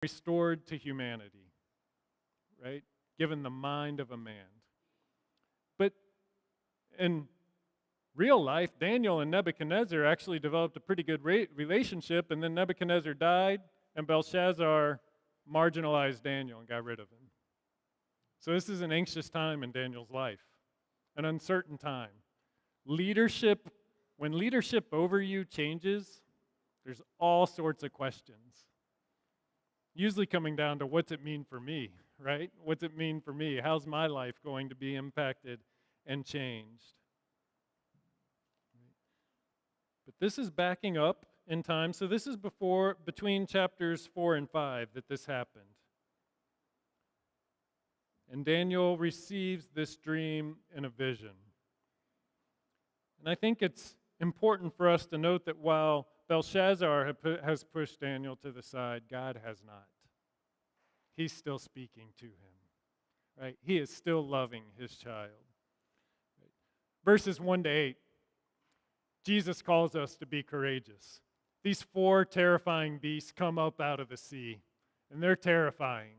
restored to humanity, right? Given the mind of a man. But in real life, Daniel and Nebuchadnezzar actually developed a pretty good relationship, and then Nebuchadnezzar died, and Belshazzar marginalized Daniel and got rid of him. So this is an anxious time in Daniel's life, an uncertain time. Leadership, when leadership over you changes, there's all sorts of questions. Usually coming down to what's it mean for me, right? What's it mean for me? How's my life going to be impacted and changed? But this is backing up in time. So this is between chapters 4 and 5 that this happened. And Daniel receives this dream in a vision. And I think it's important for us to note that while Belshazzar has pushed Daniel to the side, God has not. He's still speaking to him, right? He is still loving his child. Right? Verses 1 to 8, Jesus calls us to be courageous. These 4 terrifying beasts come up out of the sea, and they're terrifying.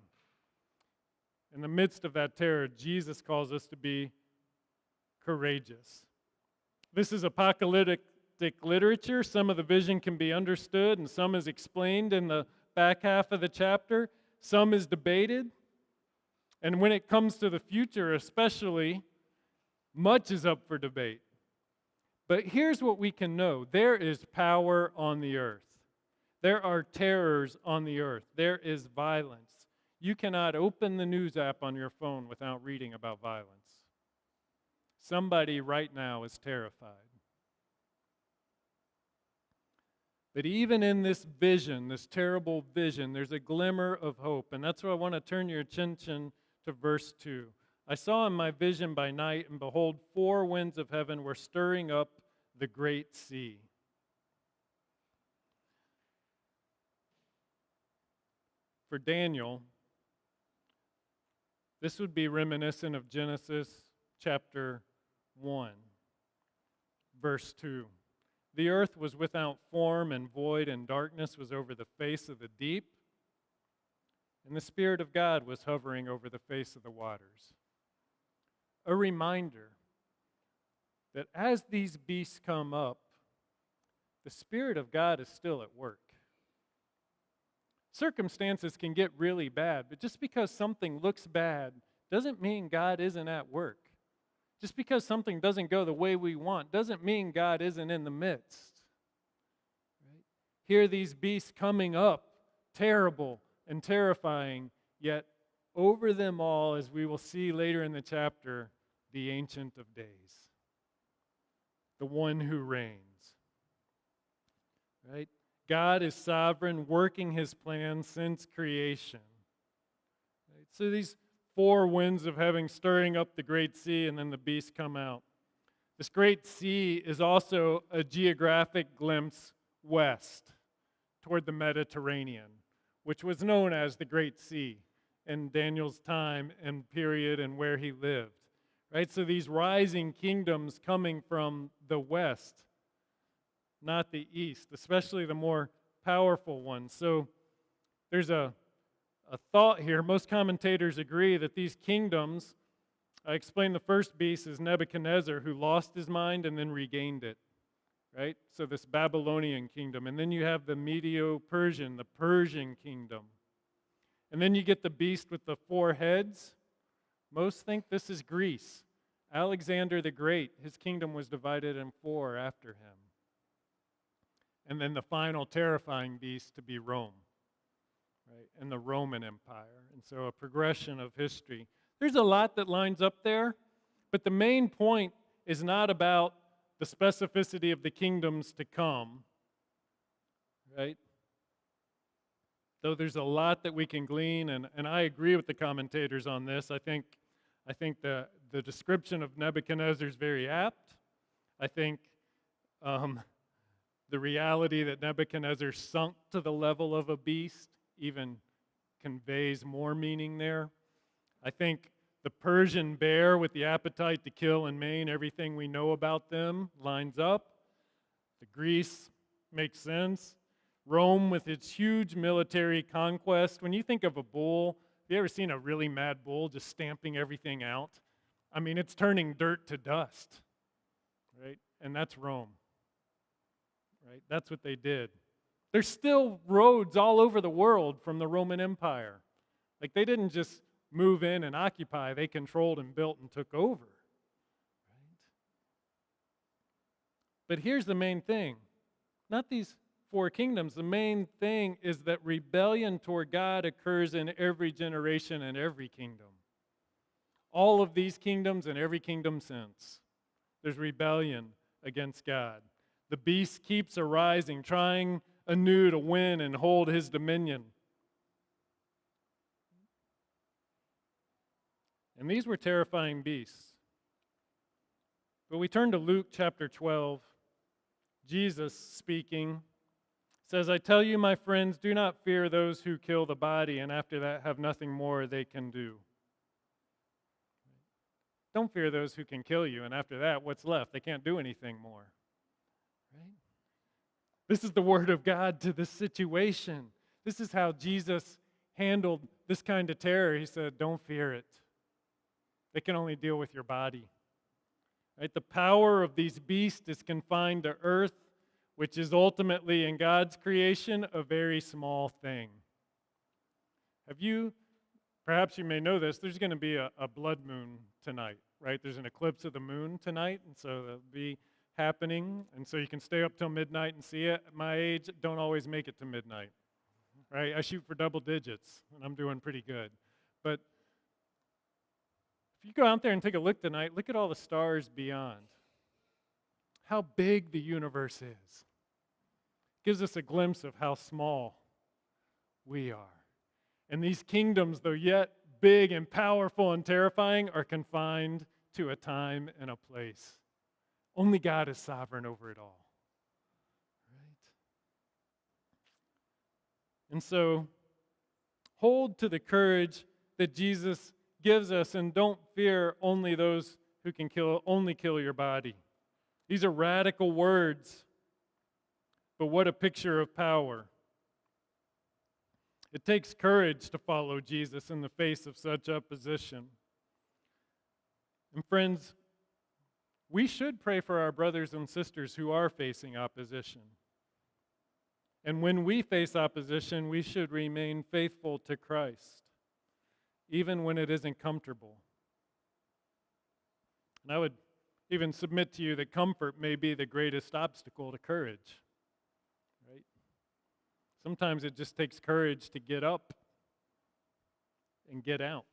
In the midst of that terror, Jesus calls us to be courageous. This is apocalyptic literature. Some of the vision can be understood, and some is explained in the back half of the chapter. Some is debated. And when it comes to the future especially, much is up for debate. But here's what we can know. There is power on the earth. There are terrors on the earth. There is violence. You cannot open the news app on your phone without reading about violence. Somebody right now is terrified. But even in this vision, this terrible vision, there's a glimmer of hope. And that's why I want to turn your attention to verse 2. I saw in my vision by night, and behold, 4 winds of heaven were stirring up the great sea. For Daniel, this would be reminiscent of Genesis chapter 1, verse 2. The earth was without form and void, and darkness was over the face of the deep, and the Spirit of God was hovering over the face of the waters. A reminder that as these beasts come up, the Spirit of God is still at work. Circumstances can get really bad, but just because something looks bad doesn't mean God isn't at work. Just because something doesn't go the way we want doesn't mean God isn't in the midst. Right? Here are these beasts coming up, terrible and terrifying, yet over them all, as we will see later in the chapter, the Ancient of Days, the one who reigns. Right? God is sovereign, working his plan since creation. Right? So these 4 winds of heaven stirring up the great sea, and then the beasts come out. This great sea is also a geographic glimpse west toward the Mediterranean, which was known as the Great Sea in Daniel's time and period and where he lived. Right? So these rising kingdoms coming from the west, not the east, especially the more powerful ones. So there's a thought here. Most commentators agree that these kingdoms, I explained the first beast is Nebuchadnezzar, who lost his mind and then regained it, right? So this Babylonian kingdom. And then you have the Medo-Persian, the Persian kingdom. And then you get the beast with the 4 heads. Most think this is Greece. Alexander the Great, his kingdom was divided in 4 after him. And then the final terrifying beast to be Rome. Right, and the Roman Empire. And so a progression of history. There's a lot that lines up there, but the main point is not about the specificity of the kingdoms to come, right? Though there's a lot that we can glean, and I agree with the commentators on this. I think the description of Nebuchadnezzar is very apt. I think the reality that Nebuchadnezzar sunk to the level of a beast even conveys more meaning there. I think the Persian bear with the appetite to kill and maim, everything we know about them lines up. The Greece makes sense. Rome with its huge military conquest. When you think of a bull, have you ever seen a really mad bull just stamping everything out? I mean, it's turning dirt to dust, right? And that's Rome, right? That's what they did. There's still roads all over the world from the Roman Empire. Like, they didn't just move in and occupy, they controlled and built and took over. Right? But here's the main thing. Not these four kingdoms. The main thing is that rebellion toward God occurs in every generation and every kingdom. All of these kingdoms and every kingdom since. There's rebellion against God. The beast keeps arising, trying anew to win and hold his dominion. And these were terrifying beasts. But we turn to Luke chapter 12. Jesus speaking says, I tell you, my friends, do not fear those who kill the body and after that have nothing more they can do. Don't fear those who can kill you and after that, what's left? They can't do anything more. Right? This is the word of God to this situation. This is how Jesus handled this kind of terror. He said, don't fear it. They can only deal with your body. Right? The power of these beasts is confined to earth, which is ultimately in God's creation a very small thing. Perhaps you may know this, there's going to be a blood moon tonight, right? There's an eclipse of the moon tonight, and so that'll be happening, and so you can stay up till midnight and see it. At my age, don't always make it to midnight, right? I shoot for double digits, and I'm doing pretty good. But if you go out there and take a look tonight, look at all the stars beyond. How big the universe is. Gives us a glimpse of how small we are. And these kingdoms, though yet big and powerful and terrifying, are confined to a time and a place. Only God is sovereign over it all. Right? And so, hold to the courage that Jesus gives us and don't fear only those who can only kill your body. These are radical words, but what a picture of power. It takes courage to follow Jesus in the face of such opposition. And friends, we should pray for our brothers and sisters who are facing opposition. And when we face opposition, we should remain faithful to Christ, even when it isn't comfortable. And I would even submit to you that comfort may be the greatest obstacle to courage. Right? Sometimes it just takes courage to get up and get out.